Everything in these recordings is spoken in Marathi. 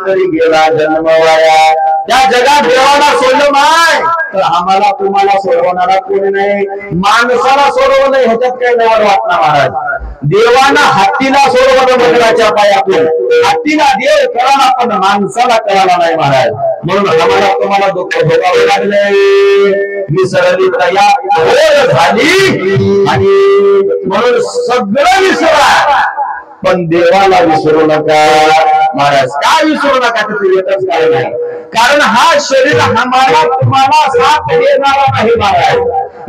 तरी गेला जन्म वाया. त्या जगात देवाला सोडलं माय तर आम्हाला तुम्हाला सोडवणारा कोणी नाही. माणसाला सोडवणं ह्याच्यात काही नवल वाटणार महाराज. देवानं हत्तीला सोडवणं मंदिराच्या पायातून. हत्तीला देव कळाला पण माणसाला कळाला नाही महाराज. म्हणून आम्हाला तुम्हाला दुःख भोगावं लागलंय. विसरली दया घोर झाली आणि म्हणून सगळं विसरा पण देवाला विसरू नका महाराज. काय विसरू नका तिथे येतच काय नाही. कारण हा शरीर आम्हाला तुम्हाला साथ देणारा नाही महाराज.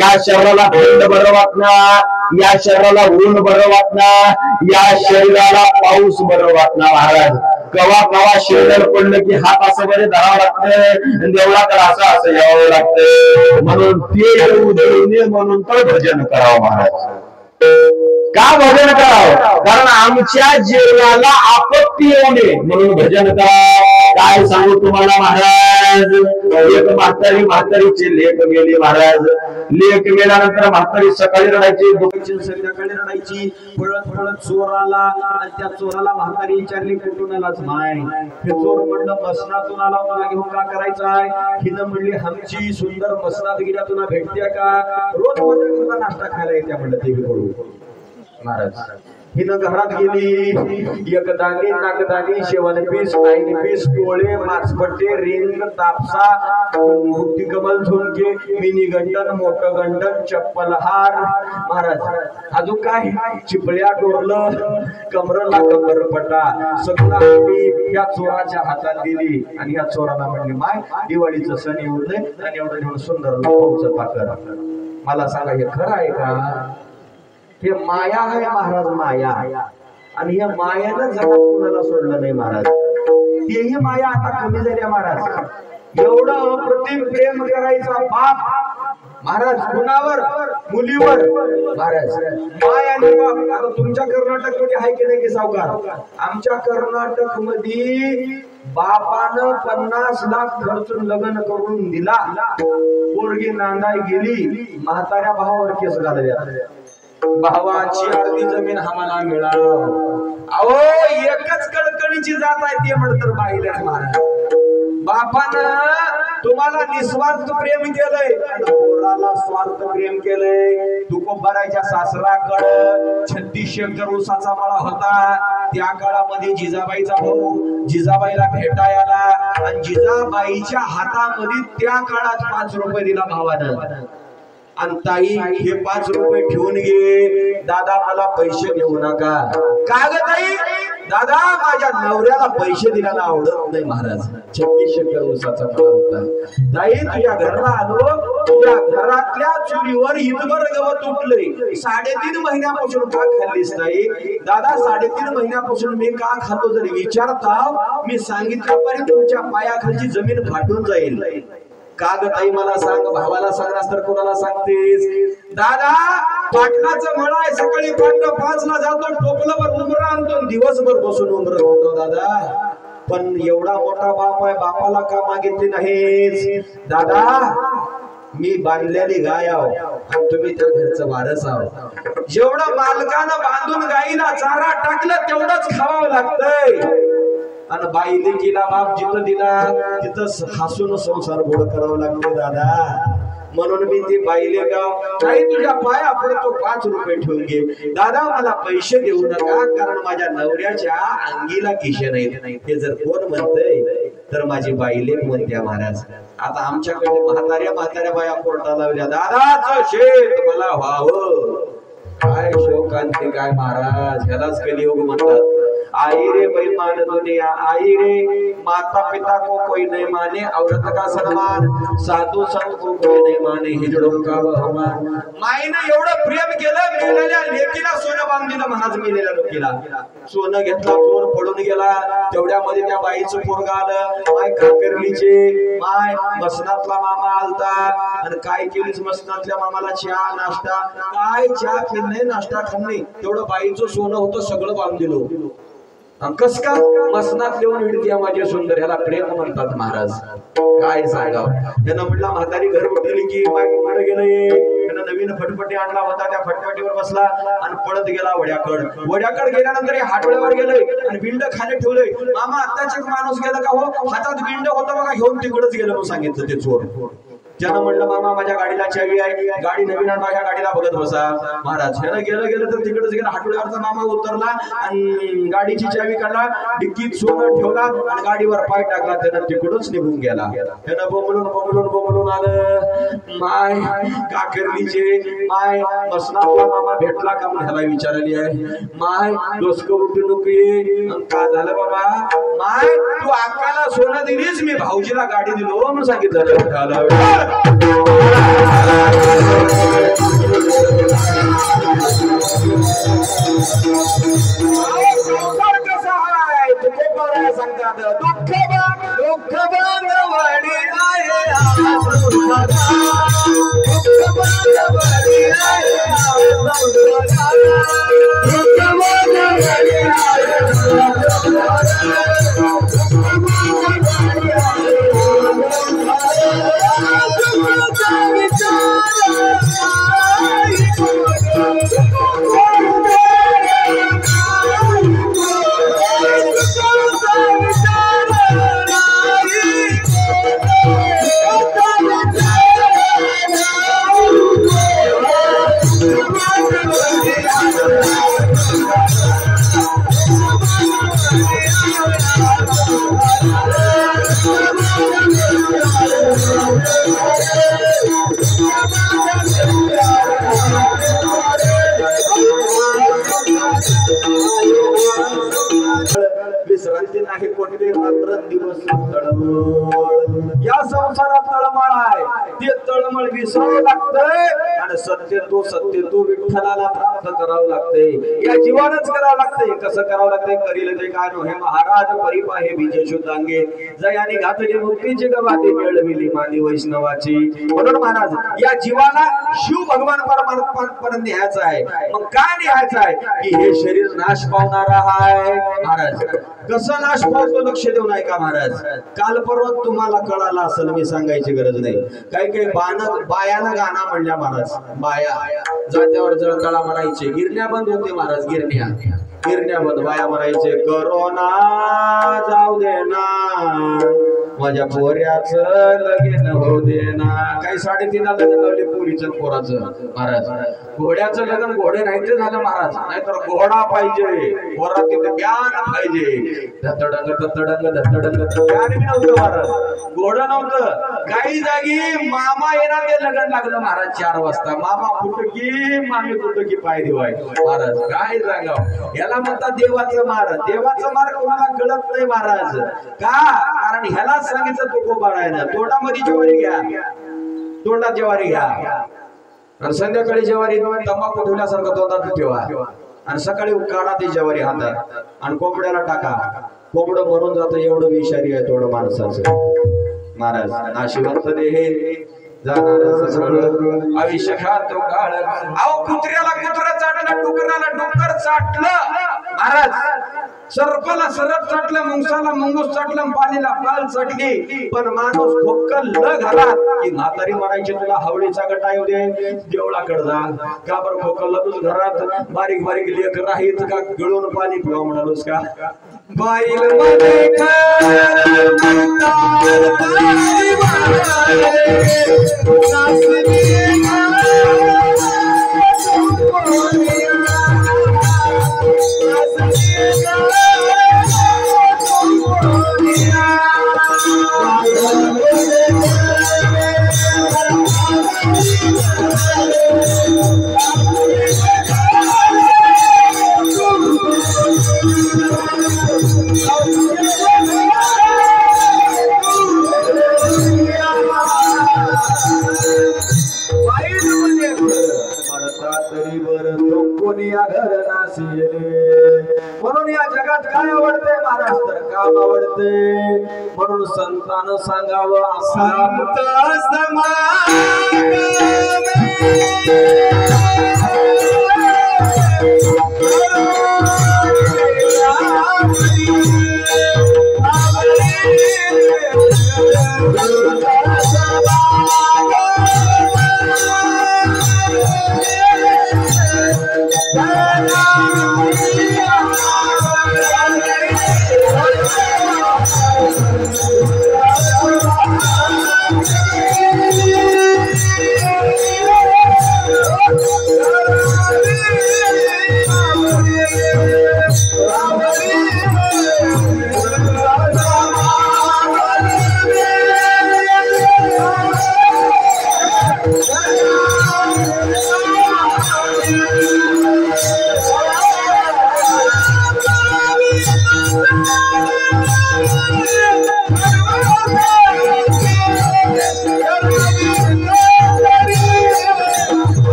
या शरीराला थंड बरं वाटणार, या शरीराला ऊन बरं वाटणार, या शरीराला पाऊस बरं वाटणार महाराज. कवा कवा शरीर पडलं की हात असं बरे धरावं लागतं, देवळाकडे असं असं यावं लागतं. म्हणून ते येऊ देऊ नये म्हणून तर भजन करावं महाराज. का भजन करावं? कारण आमच्या जीवनाला आपत्ती येऊ नये म्हणून भजन करा. काय सांगू तुम्हाला महाराज. एक म्हातारीची लेक गेली महाराज. लेक गेल्यानंतर म्हातारी सकाळी रडायची, दुपारची संध्याकाळी रडायची. पळत पळत चोर आला आणि त्या चोराला म्हातारी विचारली कुठून आलाच माय. हे चोर म्हणलं मसनातून आला, मला घेऊन का करायचाय. हिनं म्हणली आमची सुंदर मसनात गेल्या तुला भेटते का. रोज माझ्या नाश्ता खायला येत्या म्हणलं ते बोलू महाराज. हिनं घरात गेली. एक दाणी नागदाणी शेवण पीस नाईन पीस डोळे माचपट्टे रिंग तापसा मुक्ती कमल झुमके मिनी गंडन मोठं गंडन चप्पल हार महाराज. अजून काय चिपळ्या डोरलं कमरला कमरपटा सगळं या चोराच्या हातात दिली. आणि या चोराला म्हणली माय दिवाळीचं सण येऊ दे आणि एवढं सुंदर लोकांचं पाकर. मला सांगा हे खरं आहे का. हे माया आहे महाराज, माया. आणि या मायानं जगात कुणाला सोडलं नाही महाराज. तेही माया आता कमी झाल्या महाराज. एवढं अप्रतिम प्रेम करायचा बाप महाराज कुणावर, मुलीवर महाराज. माय आणि बाप. आता तुमच्या कर्नाटक मध्ये आहे की नाही की सावकार. आमच्या कर्नाटक मध्ये बापानं 50 लाख खर्चून लग्न करून दिला. पोरगी नांदाय गेली, म्हाताऱ्या भावावर केस घालल्या. भावाची अर्धी जमीन आम्हाला मिळालं. अहो एकच कळकळीची जात आहे ते म्हणतर बाईला महाराज. बापानं तुम्हाला निस्वार्थ प्रेम केलंय, पोराला स्वार्थ प्रेम केलंय. तुकोबाराच्या सासराकडं 36 एकर ऊसाचा मळा होता. त्या काळामध्ये जिजाबाईचा भाऊ जिजाबाईला भेटायला आणि जिजाबाईच्या हातामध्ये त्या काळात 5 रुपये दिला भावानं. आणि ताई हे 5 रुपये ठेवून घे. दादा मला पैसे देऊ नका. का ग ताई. दादा माझ्या नवऱ्याला पैसे द्यायला आवडत नाही महाराज. 36 एकर ऊसाचा मळा होता. ताई तुझ्या घराला आलो, तुझ्या घरातल्या चुलीवर हितभर गवत उठलंय. 3.5 महिन्यापासून का खाल्लीस ताई. दादा 3.5 महिन्यापासून मी का खातो जरी विचारता मी सांगितल्यापर्यंत तुमच्या पायाखालची जमीन फाटून जाईल. का ग ताई मला सांग. भावाला सांगणार तर कोणाला सांगतेस. दादा पाटलाचं मळा आहे. सकाळी 5:05 ला जातो, टोपलावर उमरा आणतो, दिवसभर बसून उमरत होतो दादा. पण एवढा मोठा बाप आहे, बापाला का मागितली नाहीस. दादा मी बांधलेली गाय आहो आणि तुम्ही त्या घरचं वारस आहो. जेवढं मालकानं बांधून गाईला चारा टाकलं तेवढंच खावावं लागतंय. आणि बाई लेकीला बाप जिथं दिला तिथं हसून संसार गोड करावं लागतो दादा. म्हणून मी ती बाईले गाव काही तुझ्या पाया पडतो 5 रुपये ठेवून घे. दादा मला पैसे देऊ नका कारण माझ्या नवऱ्याच्या अंगीला किशे नाहीत. हे जर कोण म्हणतंय तर माझी बाई लेक म्हणते महाराज. आता आमच्याकडे म्हाताऱ्या बाया कोर्टाला लावल्या. दादाचं शेत मला व्हावं. काय शोकांती काय महाराज. ह्यालाच कलियुग म्हणतात. आई रे बेईमान दुनिया, आई रे माता पिता को कोई नहीं माने, औरत का सम्मान साधू संत को कोई नहीं माने, हिजड़ों का बहमान. माईने एवढं प्रेम केलं, मेलेल्या लेकीला सोनं बांधून दिलं महाराज. मेलेल्या लोकीला सोनं घेतला, चोर पडून गेला. तेवढ्यामध्ये त्या बाईचं पोरगा आलं. माय कापेरलीचे माय मसनातला मामा आलता. आणि काय केलीस मसनातल्या मामाला चहा नाश्ता. काय चहा पिणे नाश्ता खाणे तेवढं बाईचं सोनं होतं सगळं बांधून दिलं. कस का मसनात लिहून विडती माझे सुंदर, ह्याला प्रेम म्हणतात महाराज. काय सांगाव. त्यानं म्हटलं म्हातारी घर उठली की बायकोकडे गेले, त्यानं नवीन फटफटी आणला होता, त्या फटफटीवर बसला आणि पळत गेला वड्याकड गेल्यानंतर हे हाटोळ्यावर गेले आणि बिंड खाली ठेवले. मामा आत्ताच एक माणूस गेला का हो, हातात बिंड होतं बघा, घेऊन तिकडच गेलं म्हणून सांगितलं ते चोर. त्यानं म्हणलं मामा माझ्या गाडीला चावी आहे, गाडी नवीन आणा, ह्या गाडीला बघत बसा. महाराज ह्यानं गेलं तर तिकडच गेला. हाटोळ्यावरचा मामा उतरला आणि गाडीची चावी काढला, डिक्कीत सोनं ठेवला आणि गाडीवर पाय टाकला. त्यानं तिकडच निघून गेला. त्यानं बोंबलून आलं. माय काकर्लीचे माय मसनातला मामा भेटला का म्हणून ह्याला विचारली आहे. माय डोसकं उठू नको, का झालं बाबा. माय तू अक्काला सोनं दिलीस, मी भाऊजीला गाडी दिलो म्हणून सांगितलं. विश्रांती नाही कोणते मात्र दिवस तळमळ. या संसारात तळमळ आहे, ते तळमळ विसरावं लागतंय आणि सत्य तो विठ्ठलाला प्राप्त करावं लागतंय. या जीवानच करावं लागतंय. कसं करावं लागतंय. करील ते काय नो हे महाराज परिपाहे बीज शुद्धांगे जयाने घातली मुक्तीची गवाती मिळविली मानी वैष्णवाची. म्हणून महाराज या जीवाला शिव भगवान परमात्म्यापर्यंत न्यायचं आहे. मग काय न्यायचं आहे की हे शरीर नाश पावणार आहे. महाराज कसं नाश पावतो लक्ष देऊ नाही का महाराज. काल परवा तुम्हाला कळालं असेल, मी सांगायची गरज नाही. काही बायानं गाणं म्हणल्या महाराज. बाया जात्यावर जळतळा म्हणायचे, गिरण्या बंद होते महाराज. गिरण्या बंद. बाया म्हणायचे करोना जाऊ दे ना, माझ्या पोऱ्याच लगीन होऊ दे ना. काही 3.5 लग्न लावले पोरीचं पोराचं. महाराज घोड्याचं लग्न घोडे नाही ते झालं महाराज, नाहीतर घोडा पाहिजे, पोरात तिथे ज्ञान पाहिजे. धतडंग ज्ञान बी नव्हतं महाराज, घोडं नव्हतं. काही जागी मामा येणार ते लग्न लागलं महाराज 4 वाजता. मामा कुठं की मामी कुठं की पाय देवाय. महाराज काय सांगावं. याला म्हणतात देवाचं मार. देवाचं मार कोणाला कळत नाही महाराज. का कारण ह्याला सांगितलं तुकोबा आहे ना, तोंडामध्ये ज्वारी घ्या, तोंडात ज्वारी घ्या आणि संध्याकाळी ज्वारी तंबाखू ठेवल्यासारखं तोंडात ठेवा आणि सकाळी काढा ती ज्वारी हातात आणि कोंबड्याला टाका. कोंबडं मरून जातं एवढं विषारी आहे थोडं माणसाचं. महाराज नाशिवंत देहे जाणार सगळं आयुष्य खातो काळ. अहो कुत्र्याला कुत्रा चाटलं, डुकराला डुकर चाटलं महाराज, सर्पाला सर्प चाटलं, मुंगसाला मुंगूस चाटलं, पाणीला पाल चाटली. पण माणूस खोक्कल न घाला की म्हातारी म्हणायची तुला हवळीचा गटा येऊ दे, देवळाकडे जा. का बरं खोक्कल घरात बारीक बारीक लेकर राहीत का, गळून पाणी पिवा म्हणालोस का. बाईल मध्ये म्हणून या जगात काय आवडते महाराज तर काम आवडते. म्हणून संतान सांगावं संत समागमे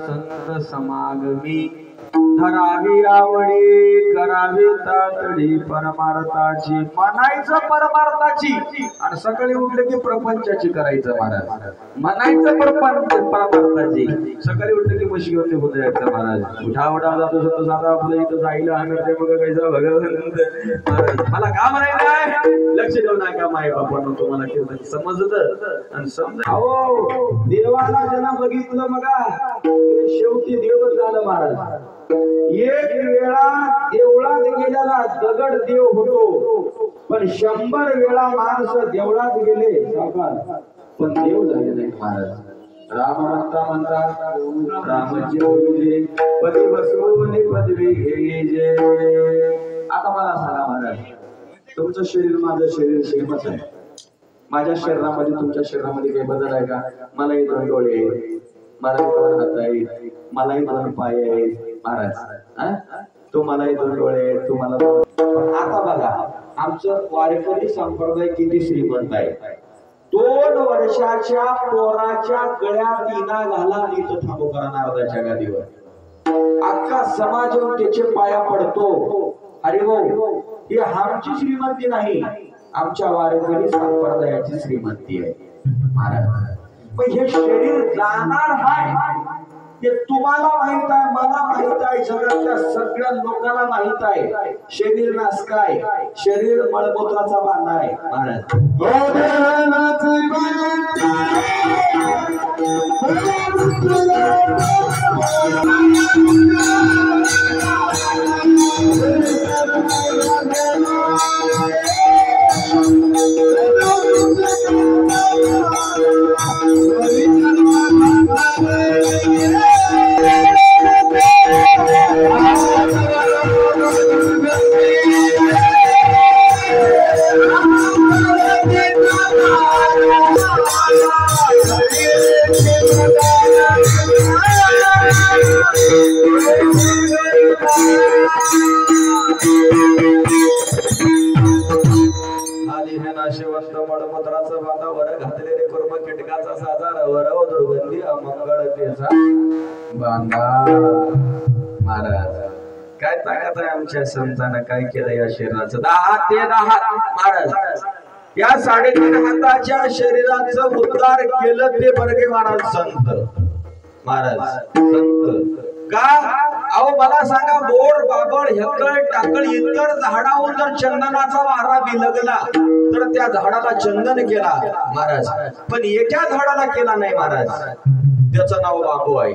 संत समागमी धरावी आवडी करावी तातडी परमार्थाची म्हणायचं परमार्थाची आणि सकाळी उठले की प्रपंचाची करायचं महाराज म्हणायचं परमार्थाची सकाळी उठले की म्हशी घेऊन निघून जायचं महाराज उठा जातो सतो साधा आपलं इथं जायला आणते बघा कायचं भगवंत मला का म्हणायचं आहे लक्ष देऊ नका माय बापांना तुम्हाला केलं समजलं आणि समजा अहो देवाला ज्यांना बघितलं बघा शेवटी देवच झालं महाराज एक वेळा देवळात गेलेला दगड देव होतो पण 100 वेळा माणसं देवळात गेले पण देव झाले नाही महाराज राम म्हणता रामज्योती पदी बसवून पदवी घे आता मला सांगा महाराज तुमचं शरीर माझं शरीर सेमच आहे माझ्या शरीरामध्ये तुमच्या शरीरामध्ये काही बदल आहे का मलाही 2 डोळे आहेत मला 2 हात आहेत मलाही 2 पाय आहेत महाराज तुम्हालाही 2 डोळे आहेत तुम्हाला आता बघा आमचं वारकरी संप्रदाय किती श्रीमंत आहे 2 वर्षाच्या पोराच्या गळ्यात इना घाला इथं थांबू करा अर्धाच्या गादीवर अख्खा समाज त्याचे पाया पडतो अरे हो ही आमची श्रीमंती नाही आमच्या वारकरी संप्रदायाची श्रीमंती आहे महाराज पण हे शरीर जाणार आहे हे तुम्हाला माहित आहे मला माहित आहे जगातल्या सगळ्या लोकांना माहित आहे शरीर नास काय शरीर मळमूत्राचा बांधा आहे महाराज नाशिवंत मळमूत्राचं बांधा वर घातलेले कर्म कीटकाचा साजार वरव दुर्गंधी अमंगळतेचा बांधा महाराज काय ताकद आहे आमच्या संतानं काय केलं या शरीराचं 10 ते 10 महाराज या 3.5 हाताच्या शरीराचं उद्धार केलं ते बरगे महाराज संत महाराज संत का अहो मला सांगा बोर बाबळ हेकळ टाकळ इतर झाडावर जर चंदनाचा वारा बिलगला तर त्या झाडाला चंदन केला महाराज पण एका झाडाला केला नाही महाराज त्याचं नाव बाबू आहे.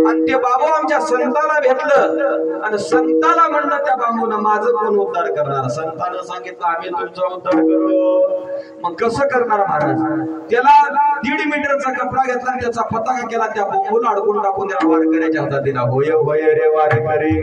आणि ते बाबू आमच्या संताला भेटलं आणि संताला म्हणलं त्या बाबूनं माझं कोण उद्धार करणार. संतानं सांगितलं आम्ही तुमचा उद्धार करू. मग कसं करणार महाराज. त्याला 1.5 मीटरचा कपडा घेतला आणि त्याचा पताका केला. त्या बांबूला अडकून टाकून त्याला वारकऱ्याच्या हातात दिला. होय होय रे वारकरी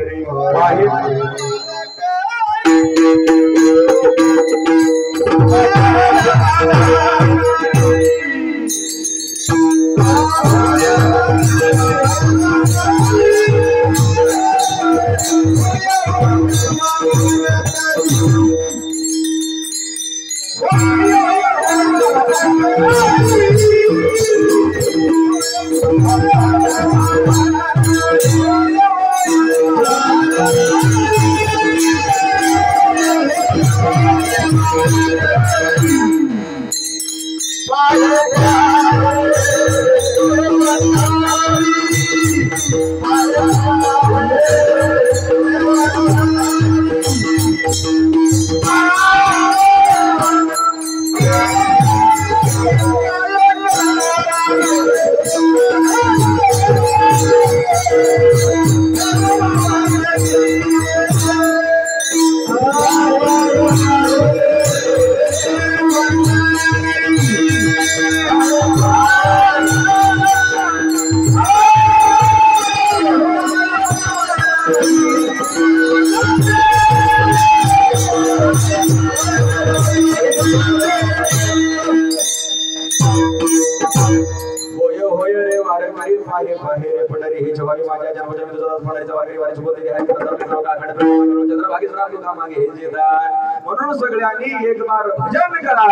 म्हणून सगळ्यांनी एक बार भजन करा.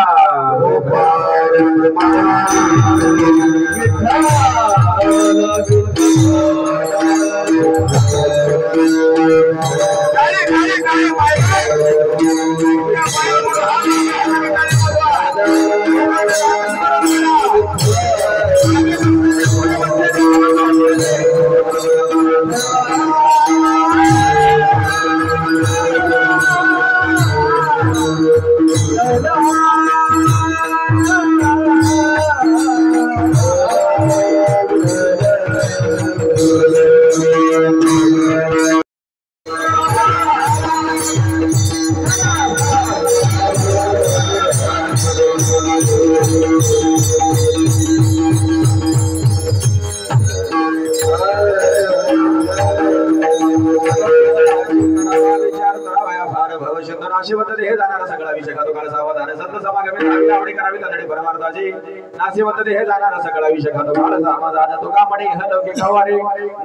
हे जाणारा सगळा विषय खातो काळ सावधान संत समागमे आवडी करावी तडे परमार्थाची नाशिवंत हे जाणारा सगळा विषय खातो काळ सावधान तुका म्हणे हलके खावारे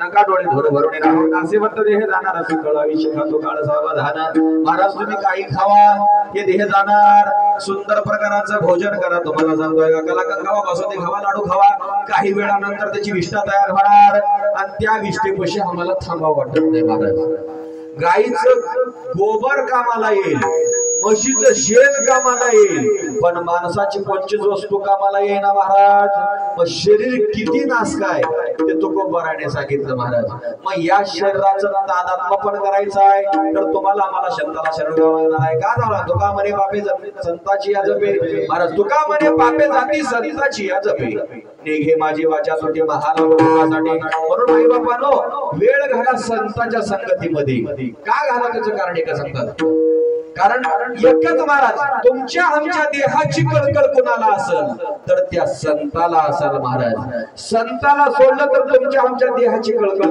नका डोळे धोर भरून राहू. नाशिवंत हे जाणारा सगळा विषय खातो काळ सावधान. महाराज तुम्ही काही खावा हे देह जाणार. सुंदर प्रकाराचं भोजन करा. तुम्हाला सांगतोय कलाकंद खावा बासुंदी खावा लाडू खावा. काही वेळानंतर त्याची विष्ठा तयार होणार आणि त्या विष्ठेपाशी आम्हाला थांबावं वाटत नाही महाराज. गाईचं गोबर कामाला येईल, म्हशीचं शेण कामाला येईल, पण माणसाची कोणतीच वस्तू कामाला येईना महाराज. मग शरीर किती नास काय ते तुकोबाराने सांगितलं महाराज. मग या शरीराचं तादात्म्य पण करायचं आहे तर तुम्हाला आम्हाला शब्दाला शरण घ्यावं आहे. का झाला तुका म्हणे पापे संताची या जपे महाराज. तुका म्हणे पापे जाती संताची या जपे निघे माझी वाचा तुझे महालासाठी. म्हणून आई बापानो वेळ घाला संतांच्या संगतीमध्ये. का घाला त्याचं कारण एका सांगतात. कारण एकच महाराज तुमच्या आमच्या देहाची कळकळ कोणाला असेल तर त्या संताला असेल महाराज. संताला सोडलं तर तुमच्या आमच्या देहाची कळकळ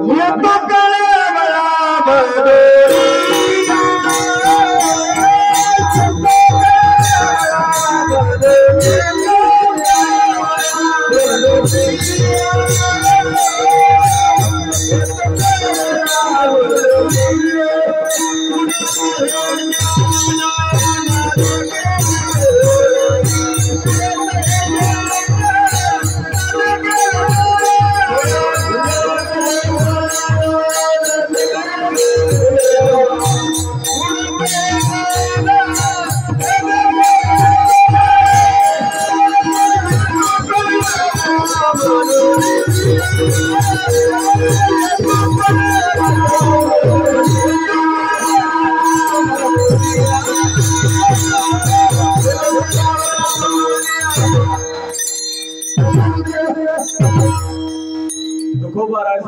महाराज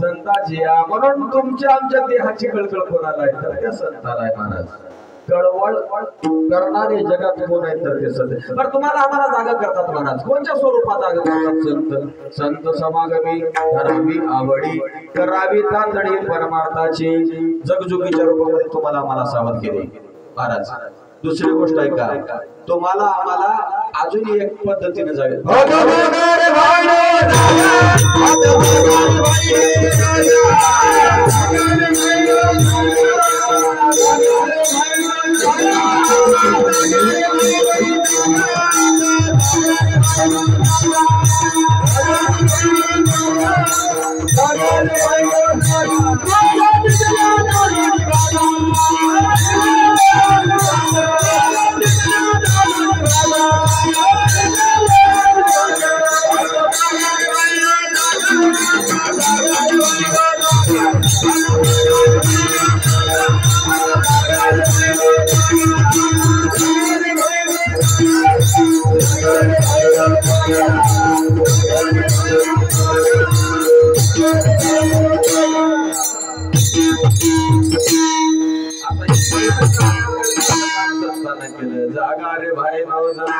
संताची म्हणून तुमच्या आमच्या देहाची कळकळ कोणाला आहे तर त्या संताला आहे महाराज. कळवळ करणारे जगात कोण आहे तर ते संत. पण तुम्हाला आम्हाला जागा करतात महाराज. कोणत्या स्वरूपात जागा करतात संत? संत समागमी धरावी आवडी करावी तातडी परमार्थाची जगजुगीच्या रूपामध्ये तुम्हाला आम्हाला सावध केले महाराज. दुसरी गोष्ट आहे का तुम्हाला आम्हाला अजून एक पद्धतीने जावे. जागा रे भाई नो जागा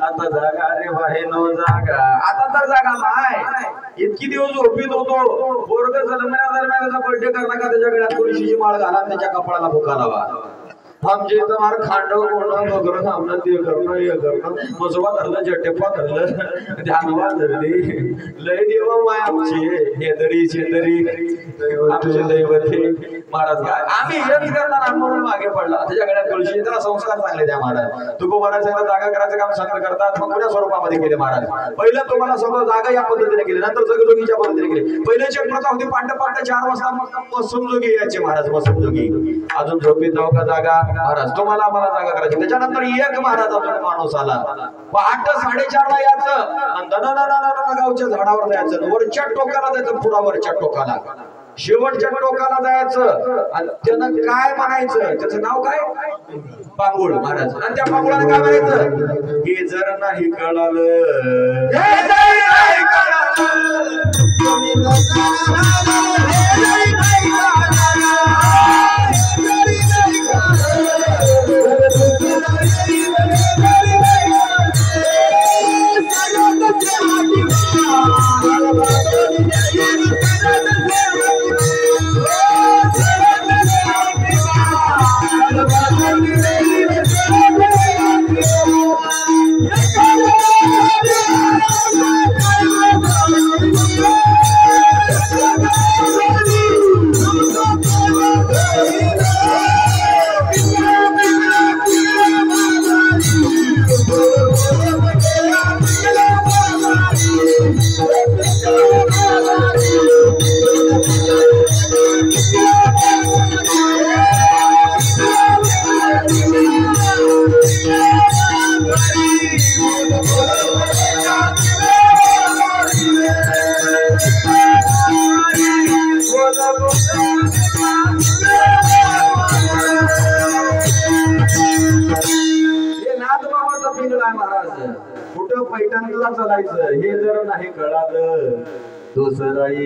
आता जागा रे भाई नो जागा आता तर जागा माय. इतकी दिवस झोपीत होतो पोरग जन्मण्यादरम्यान बर्थडे करणार का त्याच्या गळ्यात तुळशीची माळ घाला त्याच्या कपाळाला भुका लावा. आमचे तुम्हाला खांडव कोण बघर थांबणं ते करणं हे करणं मजवा धरलं जटेपा धरलं ध्यानवा धरली लय देव माय आमची हेदरी शेदरी आमचे दैवते महाराज. काय आम्ही हेच करणार म्हणून मागे पडला त्याच्या गळ्यात तुळशी त्याला संस्कार चांगले द्या महाराज. तुको महाराजांना जागा करायचं काम संत करतात मग कुठल्या स्वरूपामध्ये केले महाराज. पहिलं तुम्हाला सगळं जागा या पद्धतीने केली नंतर जगजोगीच्या पद्धतीने केली. पहिल्याची एक प्रथा होती पांढ 4 वाजता मसुमजोगी यायचे महाराज. मसुमजोगी अजून झोपीत जाऊ का जागा महाराज तुम्हाला आम्हाला जागा करायची. त्याच्यानंतर एक महाराज अजून माणूस आला पहाटे 4:30 ला यायचं गावच्या झाडावर जायचं वरच्या टोकाला जायचं पुरावरच्या टोकाला शेवटच्या टोकाला जायचं आणि त्यानं काय म्हणायचं त्याचं नाव काय पांगुळ महाराज. आणि त्या पांगुळाने काय म्हणायचं हे जर नाही कळालं कुठं पैठणला चालायचं हे जर नाही कळालं दुसराई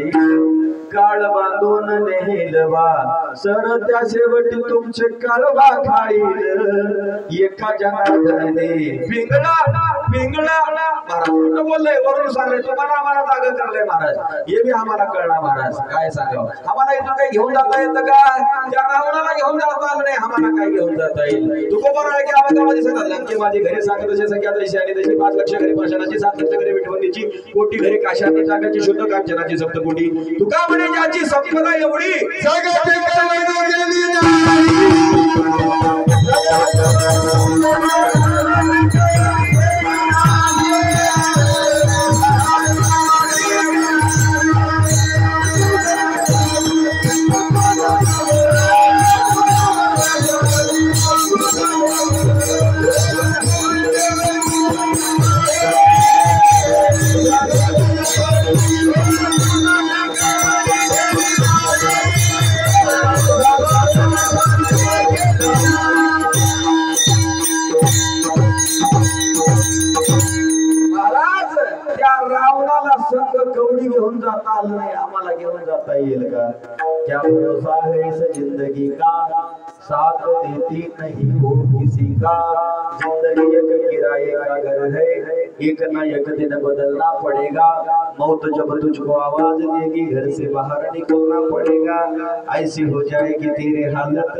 काळ बांधून नेलवा सर त्या शेवटी तुमचे काळवा खाईल एका जनार्दने पिंगळा पिंगळा महाराज बोललंय वरून सांगले तुम्हाला आम्हाला जागा करलंय महाराज. हे बी आम्हाला कळणार महाराज. काय सांगावं आम्हाला इथून काही घेऊन जाता येतं का? त्या रावणाला घेऊन जाता आलं नाही आम्हाला काय घेऊन जाता येईल. तू बरोबर आहे की आवाजामध्ये सांगितलं की माझी घरे सांगत तशी संख्या तशी आणि तशी 5 लक्ष घरी पाषाणाची 7 लक्ष घरी विठवणीची कोटी घरी काशाची टाकाची शुद्ध कांचनाची सप्तकोटी तुका म्हणे ज्याची संपदा एवढी घेऊन जाता आलं नाही आम्हाला घेऊन जाता येईल का? क्या भरोसा है इस जिंदगी का, साथ देती नहीं हो किसी का। जिंदगी एक किराए का घर है, एक ना एक दिन बदलना पड़ेगा। मौत जब तुझको आवाज देगी, घर से बाहर निकलना पड़ेगा। ऐसी हो जाएगी तेरी हालत,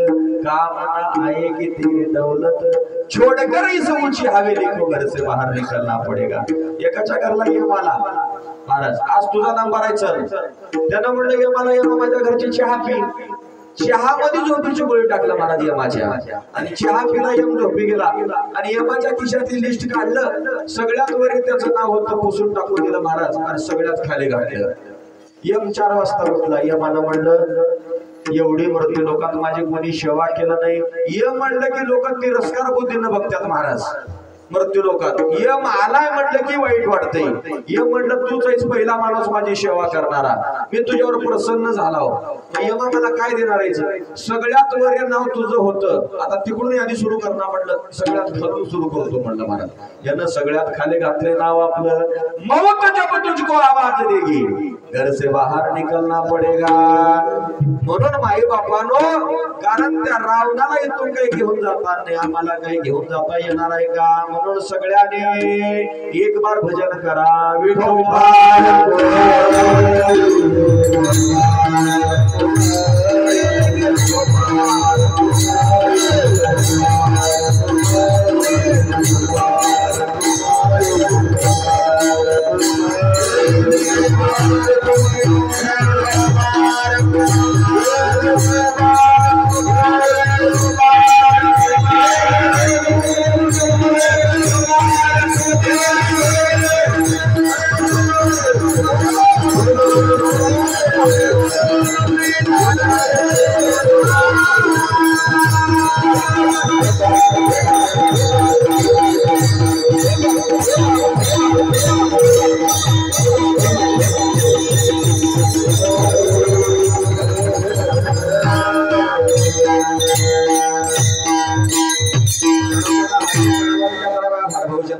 काम ना आएगी तेरी दौलत। छोड़कर इस ऊंची हवेली को घर से बाहर निकलना पड़ेगा। एकाच्या घरला ये मला महाराज आज तुझा नंबर आहे चल। त्यानं म्हणलं ये मला ये माझ्या घरची चहा पी। चहा मध्ये झोपेची गोळी टाकलं महाराज यमाच्या आणि चहा पिला यम झोपी गेला आणि यमाच्या खिशातली लिस्ट काढलं सगळ्यात वरी त्याचं नाव होतं पुसून टाकून दिलं महाराज आणि सगळ्यात खाली घातलं। यम 4 वाजता उठला। यमानं म्हणलं एवढी मृत्यू लोकात माझी कोणी सेवा केलं नाही। यम म्हणलं की लोक तिरस्कार बुद्धीनं बघतात महाराज मृत्यू लोकात। यम आलाय म्हटलं की वाईट वाटतंय। यम म्हटलं तूच आहेस पहिला माणूस माझी सेवा करणारा, मी तुझ्यावर प्रसन्न झालो। यमा मला काय देणार आहे? सगळ्यात वर नाव तुझं होतं, आता तिकडून आधी सुरू करणार म्हटलं सगळ्यात खालून सुरू करतो म्हटलं महाराज। यानं सगळ्यात खाली घातले नाव आपलं। मौत जब तुझको आवाज देगी, घर से बाहर निकलना पडेगा। म्हणून माई बापानो, कारण त्या रावणाला इथून काही घेऊन जाता नाही, आम्हाला काही घेऊन जाता येणार आहे का? म्हणून सगळ्यांनी एक बार भजन करा विठोबा।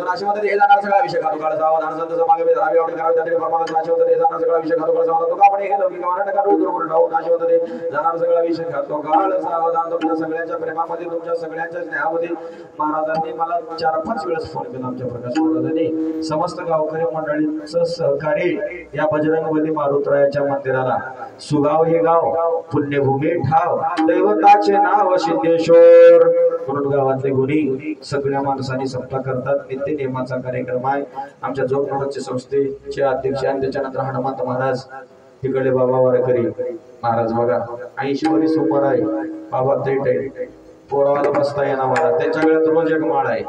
नाशिमध्ये हे जाणार सगळा विषय खातो काळ जावा धान संत समागे धावे आवडे करावे त्याने परमानंद नाशिमध्ये हे जाणार सगळा विषय खातो काळ जावा तो आपण हे लौकिक वारंट करू दूर राहू। नाशिमध्ये जाणार सगळा विषय खातो काळ सावधान। तुमच्या सगळ्यांच्या प्रेमामध्ये तुमच्या सगळ्यांच्या स्नेहामध्ये महाराजांनी मला 4-5 वेळेस फोन केला। आमच्या प्रकाश महाराजांनी समस्त गावकरी मंडळींचं सहकार्य या बजरंगबली मारुतरायाच्या मंदिराला। सुगाव हे गाव पुण्यभूमी ठाव, दैवताचे नाव सिद्धेश्वर। म्हणून गावातले गुणी सगळ्या माणसांनी सप्ताह करतात। नित्य नियमाचा कार्यक्रम आहे। आमच्या जोगनोडचे संस्थेचे अध्यक्ष आणि त्याच्यानंतर हनुमंत महाराज, तिकडे बाबा वारकरी महाराज बघा 80 वर्ष उमर आहे, बाबा देठ आहे, पोरावाला बसता येणार महाराज। त्यांच्या गळ्यात रोज एक माळ आहे।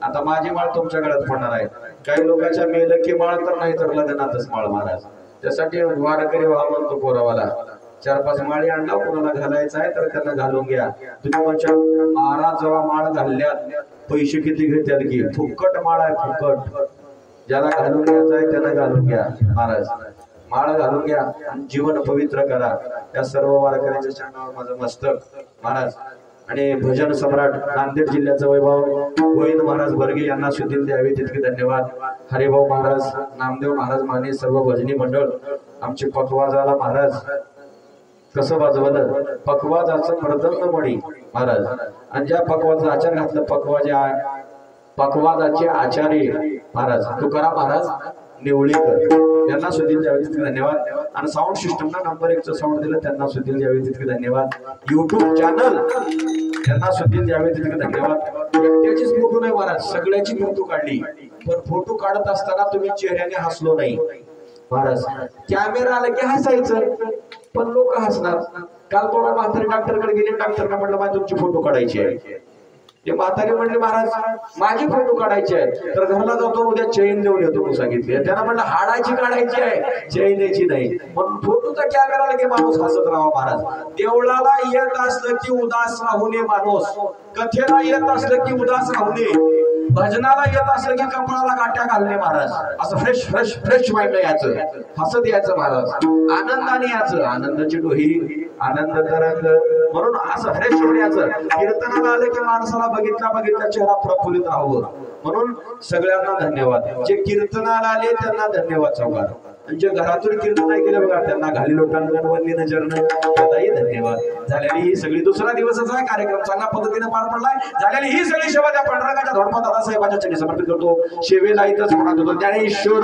आता माझी माळ तुमच्या गळ्यात पडणार आहे। काही लोकांच्या मेलं की माळ तर नाही तर लग्नातच माळ महाराज। त्यासाठी वारकरी व्हा म्हणतो पोरावाला। 4-5 माळी आणला कोणाला घालायचा आहे तर त्यांना घालून घ्या। तुम्ही म्हणजे महाराज जेव्हा माळ घालल्यात पैसे किती घेतात की? फुकट माळ आहे फुकट। ज्याला घालून घ्यायचं आहे त्याला घालून घ्या महाराज। माळ घालून घ्या आणि जीवन पवित्र करा। या सर्व वारकऱ्यांच्या चरणावर माझं मस्तक महाराज। आणि भजन सम्राट नांदेड जिल्ह्याचा वैभव गोविंद महाराज बर्गे यांना सुधील द्यावे तितके धन्यवाद। हरिभाऊ महाराज, नामदेव महाराज माने सर्व भजनी मंडळ, आमचे पकवाजाला महाराज कसं वाजवलं, पकवाजाचं मृदंग मणी महाराज। आणि ज्या पकवाजाचं आचार घातलं पकवाजाचे आचार्य महाराज तुकाराम महाराज निवळीकर यांना सुधील द्यावे तितके धन्यवाद। आणि साऊंड सिस्टमला नंबर 1चं साऊंड दिलं त्यांना सुधील द्यावे तितके धन्यवाद। युट्यूब चॅनल त्यांना सुधील द्यावे तितके धन्यवाद। एकट्याचीच फोटो नाही महाराज, सगळ्याची फोटो काढली, पण फोटो काढत असताना तुम्ही चेहऱ्याने हसलो नाही महाराज। कॅमेरा आला की हसायचं, पण लोक हसणार। काल थोडा म्हातारी डॉक्टरकडे गेले, डॉक्टरने म्हटलं माझी तुमची फोटो काढायची आहे। ते म्हातारी म्हणले महाराज माझी फोटो काढायची आहे, तर घरला जातो उद्या चैन देऊन येतो म्हणून सांगितले। त्यांना म्हणलं हाडाची काढायची आहे, चैनीची नाही। पण फोटोचा कॅमेरा लगे माणूस हसत राहावा महाराज। देवळाला येत असलं की उदास राहू नये माणूस, कथेला येत असलं की उदास राहू नये, भजनाला येत असलं की कपाळाला काट्या घालणे महाराज। असं फ्रेश फ्रेश फ्रेश माइंड यायचं, हसत यायचं महाराज, आनंदाने यायचं, आनंदाची डोही आनंद तरंग। म्हणून असं फ्रेश होऊन यायचं। कीर्तनाला आलं की माणसाला बघितला चेहरा प्रफुल्लित राहावं। म्हणून सगळ्यांना धन्यवाद। जे कीर्तनाला आले त्यांना धन्यवाद चौकार। त्यांच्या घरातून कीर्तन नाही केलं बघा, त्यांना घाली लोकांवर वरली नजरनं त्यालाही धन्यवाद. झालेली ही सगळी दुसरा दिवसाचा आहे, कार्यक्रम चांगल्या पद्धतीने पार पडलाय. झालेली ही सगळी सेवा त्या पांडुरंगाच्या धोडपा दादासाहेबांच्या चरणी समर्पित करतो. सेवेला इथंच म्हणत होतो ज्ञानेश्वर